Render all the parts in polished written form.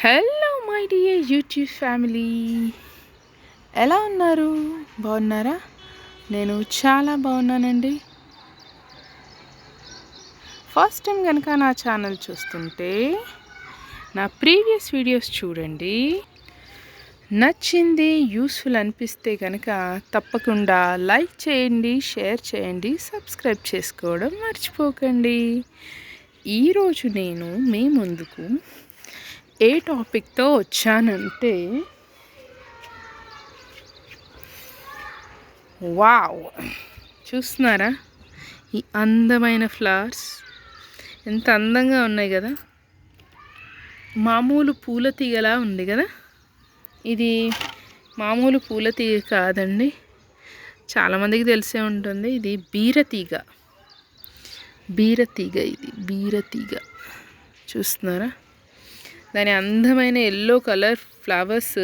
Hello my dear YouTube family, ఎలా ఉన్నారు? బాగున్నారా? నేను చాలా బాగున్నానండి. ఫస్ట్ టైం కనుక నా ఛానల్ చూస్తుంటే నా ప్రీవియస్ వీడియోస్ చూడండి. నచ్చింది, యూస్ఫుల్ అనిపిస్తే కనుక తప్పకుండా లైక్ చేయండి, షేర్ చేయండి, సబ్స్క్రైబ్ చేసుకోవడం మర్చిపోకండి. ఈరోజు నేను మీ ముందుకు ఏ టాపిక్తో వచ్చానంటే, వావ్, చూస్తున్నారా ఈ అందమైన ఫ్లవర్స్ ఎంత అందంగా ఉన్నాయి కదా. మామూలు పూల తీగలా ఉంది కదా. ఇది మామూలు పూల తీగ కాదండి, చాలామందికి తెలిసే ఉంటుంది. ఇది బీరతీగ. ఇది బీరతీగ చూస్తున్నారా. దాని అందమైన ఎల్లో కలర్ ఫ్లవర్స్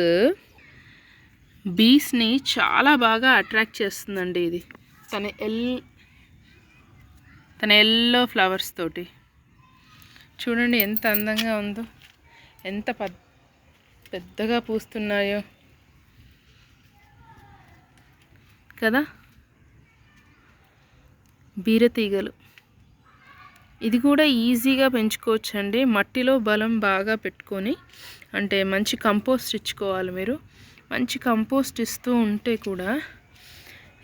బీస్ని చాలా బాగా అట్రాక్ట్ చేస్తుందండి. ఇది తన ఎల్లో ఫ్లవర్స్ తోటి చూడండి ఎంత అందంగా ఉందో, ఎంత పెద్దగా పూస్తున్నాయో కదా బీరతీగలు. ఇది కూడా ఈజీగా పెంచుకోవచ్చండి. మట్టిలో బలం బాగా పెట్టుకొని, అంటే మంచి కంపోస్ట్ ఇచ్చుకోవాలి మీరు. మంచి కంపోస్ట్ ఇస్తూ ఉంటే కూడా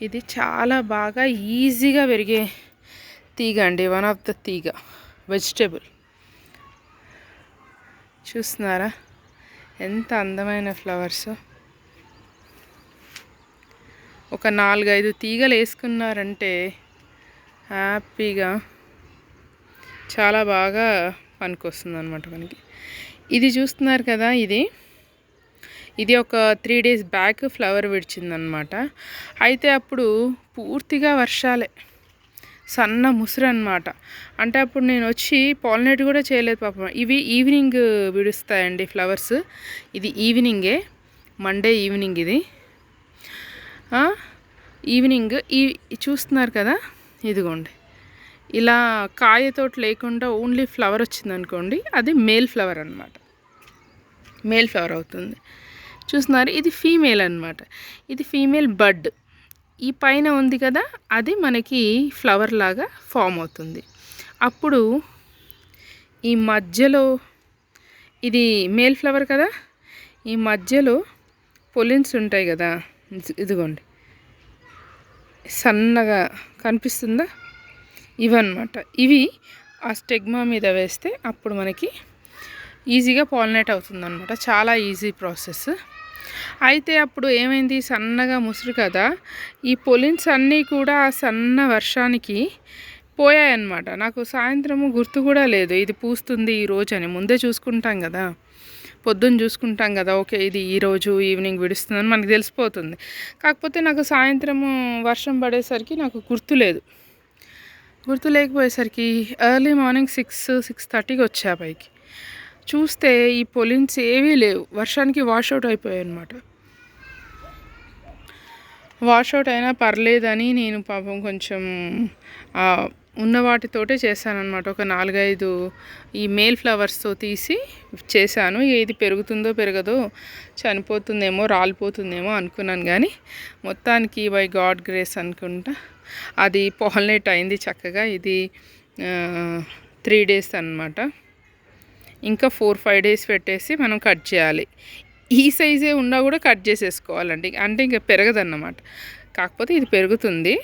ఇది చాలా బాగా ఈజీగా పెరిగే తీగ అండి. వన్ ఆఫ్ ద తీగ వెజిటేబుల్. చూస్తున్నారా ఎంత అందమైన ఫ్లవర్స్. ఒక 4-5 తీగలు వేసుకున్నారంటే హ్యాపీగా చాలా బాగా పనికొస్తుంది అనమాట మనకి. ఇది చూస్తున్నారు కదా, ఇది ఒక 3 days బ్యాక్ ఫ్లవర్ విడిచిందనమాట. అయితే అప్పుడు పూర్తిగా వర్షాలే, సన్న ముసురు అనమాట. అంటే అప్పుడు నేను వచ్చి పాలినేట్ కూడా చేయలేదు పాపం. ఇవి ఈవినింగ్ విడుస్తాయండి ఫ్లవర్స్. ఇది ఈవినింగే, మండే ఈవినింగ్. ఇది ఈవినింగ్ చూస్తున్నారు కదా, ఇదిగోండి ఇలా కాయతోటి లేకుండా ఓన్లీ ఫ్లవర్ వచ్చిందనుకోండి, అది మేల్ ఫ్లవర్ అనమాట. మేల్ ఫ్లవర్ అవుతుంది. చూస్తున్నారు, ఇది ఫీమేల్ అనమాట. ఇది ఫీమేల్ బడ్. ఈ పైన ఉంది కదా, అది మనకి ఫ్లవర్ లాగా ఫామ్ అవుతుంది. అప్పుడు ఈ మధ్యలో, ఇది మేల్ ఫ్లవర్ కదా, ఈ మధ్యలో పొలిన్స్ ఉంటాయి కదా, ఇదిగోండి సన్నగా కనిపిస్తుందా, ఇవన్నమాట. ఇవి ఆ స్టెగ్మా మీద వేస్తే అప్పుడు మనకి ఈజీగా పాలినేట్ అవుతుంది అనమాట. చాలా ఈజీ ప్రాసెస్. అయితే అప్పుడు ఏమైంది, సన్నగా ముసురు కదా, ఈ పొలిన్స్ అన్నీ కూడా ఆ సన్న వర్షానికి పోయాయన్నమాట. నాకు సాయంత్రము గుర్తు కూడా లేదు ఇది పూస్తుంది ఈరోజు అని. ముందే చూసుకుంటాం కదా, పొద్దున్న చూసుకుంటాం కదా, ఓకే ఇది ఈరోజు ఈవినింగ్ విడుస్తుందని మనకు తెలిసిపోతుంది. కాకపోతే నాకు సాయంత్రము వర్షం పడేసరికి నాకు గుర్తు లేకపోయేసరికి ఎర్లీ మార్నింగ్ 6-6:30కి వచ్చా పైకి. చూస్తే ఈ పొలిన్స్ ఏవీ లేవు, వర్షానికి వాషౌట్ అయిపోయాయి అనమాట. వాషౌట్ అయినా పర్లేదని నేను పాపం కొంచెం ఉన్న వాటితోటే చేశానన్నమాట. ఒక 4-5 ఈ మేల్ ఫ్లవర్స్తో తీసి చేశాను. ఇది పెరుగుతుందో పెరగదో, చనిపోతుందేమో రాలిపోతుందేమో అనుకున్నాను, కానీ మొత్తానికి బై గాడ్ గ్రేస్ అనుకుంటా అది పాలినేట్ అయింది చక్కగా. ఇది 3 days అన్నమాట. ఇంకా 4-5 days పెట్టేసి మనం కట్ చేయాలి. ఈ సైజే ఉన్నా కూడా కట్ చేసేసుకోవాలండి, అంటే ఇంకా పెరగదన్నమాట. కాకపోతే ఇది పెరుగుతుంది,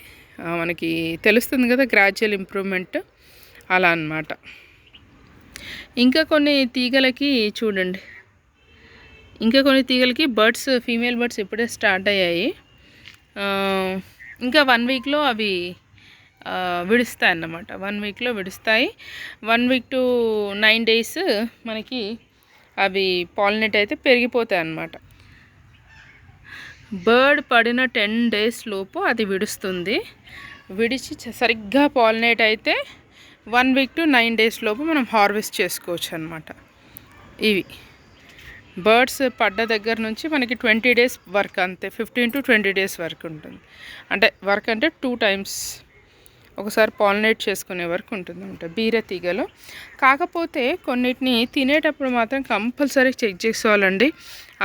మనకి తెలుస్తుంది కదా గ్రాడ్యువల్ ఇంప్రూవ్మెంట్, అలా అన్నమాట. ఇంకా కొన్ని తీగలకి చూడండి, బర్డ్స్, ఫీమేల్ బర్డ్స్ ఇప్పుడే స్టార్ట్ అయ్యాయి. ఇంకా 1 weekలో అవి విడుస్తాయి అన్నమాట. 1 weekలో విడుస్తాయి. 1 week to 9 days మనకి అవి పాలినేట్ అయితే పెరిగిపోతాయి అన్నమాట. బర్డ్ పడిన 10 days లోపు అది విడుస్తుంది. విడిచి సరిగ్గా పాలినేట్ అయితే 1 week to 9 days లోపు మనం హార్వెస్ట్ చేసుకోవచ్చు అన్నమాట. ఇవి బర్డ్స్ పడ్డ దగ్గర నుంచి మనకి 20 days వర్క్, అంతే. 15 to 20 days వర్క్ ఉంటుంది. అంటే వర్క్ అంటే 2 times ఒకసారి పాలినేట్ చేసుకునే వరకు ఉంటుందన్నమాట బీర తీగలు. కాకపోతే కొన్నిటిని తినేటప్పుడు మాత్రం కంపల్సరీ చెక్ చేసుకోవాలండి,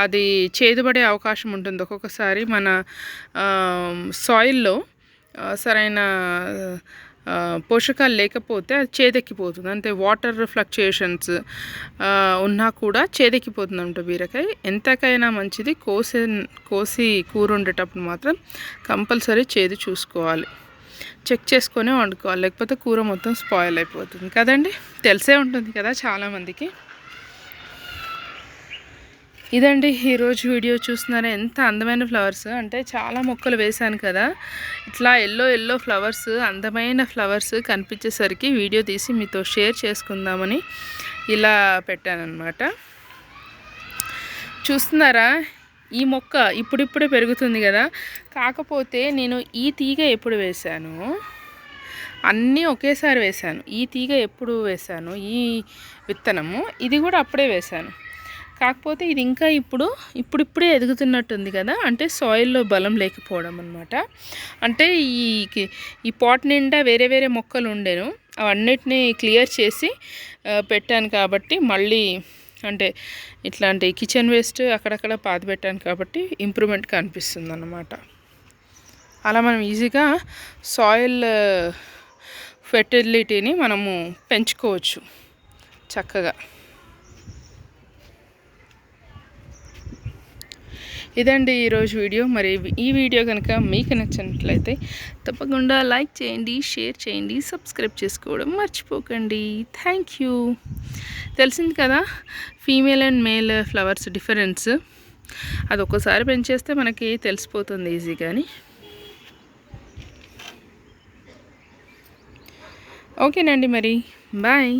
అది చేదుపడే అవకాశం ఉంటుంది. ఒక్కొక్కసారి మన సాయిల్లో సరైన పోషకాలు లేకపోతే అది చేదెక్కిపోతుంది. అంటే వాటర్ ఫ్లక్చుయేషన్స్ ఉన్నా కూడా చేదెక్కిపోతుంది అన్నమాట బీరకాయ. ఎంతకైనా మంచిది కోసి కూర వండేటప్పుడు మాత్రం కంపల్సరీ చేదు చూసుకోవాలి, చెక్ చేసుకొని వండుకోవాలి, లేకపోతే కూర మొత్తం స్పాయిల్ అయిపోతుంది కదండి. తెలిసే ఉంటుంది కదా చాలామందికి. ఇదండి ఈరోజు వీడియో. చూస్తున్నారా ఎంత అందమైన ఫ్లవర్స్, అంటే చాలా మొక్కలు వేశాను కదా, ఇట్లా ఎల్లో ఫ్లవర్స్, అందమైన ఫ్లవర్స్ కనిపించేసరికి వీడియో తీసి మీతో షేర్ చేసుకుందామని ఇలా పెట్టానన్నమాట. చూస్తున్నారా ఈ మొక్క ఇప్పుడిప్పుడే పెరుగుతుంది కదా, కాకపోతే నేను ఈ తీగ ఎప్పుడు వేశాను, అన్నీ ఒకేసారి వేశాను. ఈ తీగ ఎప్పుడు వేశాను, ఈ విత్తనము ఇది కూడా అప్పుడే వేశాను. కాకపోతే ఇది ఇంకా ఇప్పుడిప్పుడే ఎదుగుతున్నట్టుంది కదా, అంటే సాయిల్లో బలం లేకపోవడం అన్నమాట. అంటే ఈ పాట్ నిండా వేరే మొక్కలు ఉండేను, అవన్నిటిని క్లియర్ చేసి పెట్టాను కాబట్టి మళ్ళీ అంటే ఇట్లాంటి కిచెన్ వేస్ట్ అక్కడక్కడ పాతి పెట్టాను కాబట్టి ఇంప్రూవ్మెంట్ కనిపిస్తుంది అన్నమాట. అలా మనం ఈజీగా సాయిల్ ఫెర్టిలిటీని మనము పెంచుకోవచ్చు చక్కగా. ఇదండి ఈరోజు వీడియో. మరి ఈ వీడియో కనుక మీకు నచ్చినట్లయితే తప్పకుండా లైక్ చేయండి, షేర్ చేయండి, సబ్స్క్రైబ్ చేసుకోవడం మర్చిపోకండి. Thank you. తెలిసింది కదా female and male flowers difference, అది ఒక్కసారి పెంచేస్తే మనకి తెలిసిపోతుంది ఈజీగాని. ఓకేనండి, మరి బాయ్.